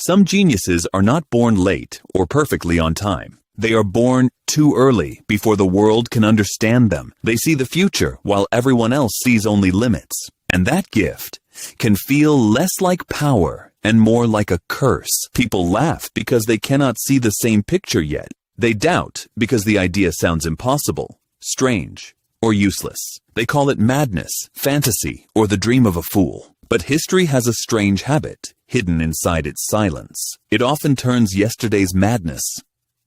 Some geniuses are not born late or perfectly on time. They are born too early before the world can understand them. They see the future while everyone else sees only limits. And that gift can feel less like power and more like a curse. People laugh because they cannot see the same picture yet. They doubt because the idea sounds impossible, strange, or useless. They call it madness, fantasy, or the dream of a fool. But history has a strange habit hidden inside its silence. It often turns yesterday's madness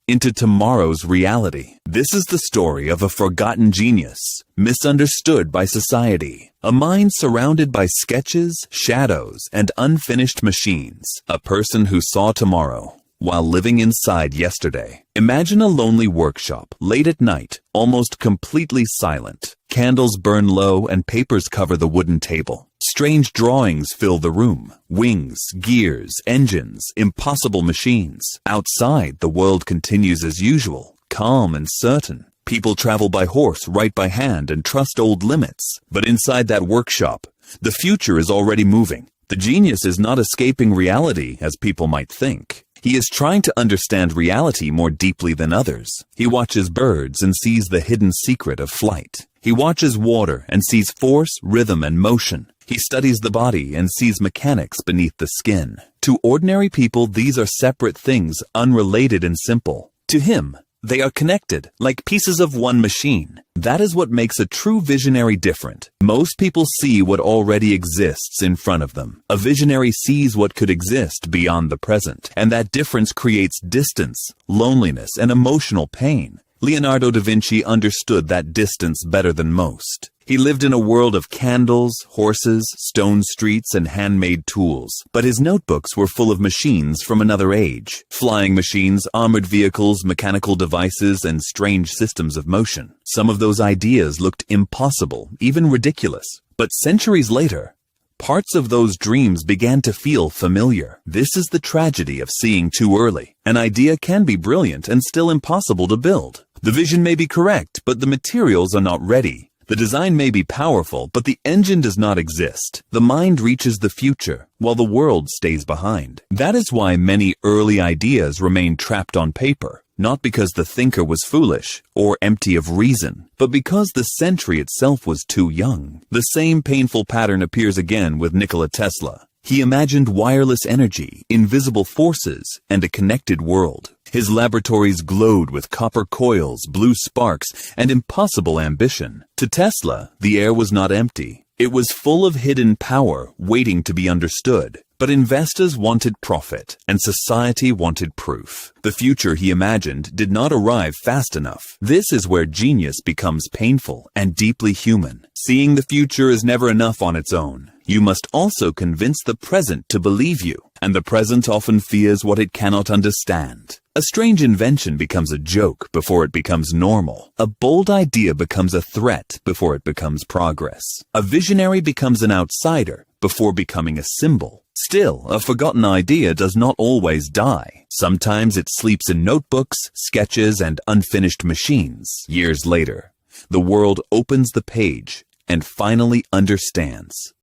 into tomorrow's reality. This is the story of a forgotten genius, misunderstood by society. A mind surrounded by sketches, shadows, and unfinished machines. A person who saw tomorrow while living inside yesterday. Imagine a lonely workshop, late at night, almost completely silent. Candles burn low and papers cover the wooden table. Strange drawings fill the room. Wings, gears, engines, impossible machines. Outside, the world continues as usual, calm and certain. People travel by horse, write by hand, and trust old limits. But inside that workshop, the future is already moving. The genius is not escaping reality, as people might think. He is trying to understand reality more deeply than others. He watches birds and sees the hidden secret of flight. He watches water and sees force, rhythm, and motion. He studies the body and sees mechanics beneath the skin. To ordinary people, these are separate things, unrelated and simple. To him, they are connected, like pieces of one machine. That is what makes a true visionary different. Most people see what already exists in front of them. A visionary sees what could exist beyond the present, and that difference creates distance, loneliness, and emotional pain. Leonardo da Vinci understood that distance better than most. He lived in a world of candles, horses, stone streets, and handmade tools. But his notebooks were full of machines from another age. Flying machines, armored vehicles, mechanical devices, and strange systems of motion. Some of those ideas looked impossible, even ridiculous. But centuries later, parts of those dreams began to feel familiar. This is the tragedy of seeing too early. An idea can be brilliant and still impossible to build. The vision may be correct, but the materials are not ready. The design may be powerful, but the engine does not exist. The mind reaches the future, while the world stays behind. That is why many early ideas remain trapped on paper, not because the thinker was foolish or empty of reason, but because the century itself was too young. The same painful pattern appears again with Nikola Tesla. He imagined wireless energy, invisible forces, and a connected world. His laboratories glowed with copper coils, blue sparks, and impossible ambition. To Tesla, the air was not empty. It was full of hidden power waiting to be understood. But investors wanted profit, and society wanted proof. The future he imagined did not arrive fast enough. This is where genius becomes painful and deeply human. Seeing the future is never enough on its own. You must also convince the present to believe you, and the present often fears what it cannot understand. A strange invention becomes a joke before it becomes normal. A bold idea becomes a threat before it becomes progress. A visionary becomes an outsider before becoming a symbol. Still, a forgotten idea does not always die. Sometimes it sleeps in notebooks, sketches, and unfinished machines. Years later, the world opens the page and finally understands.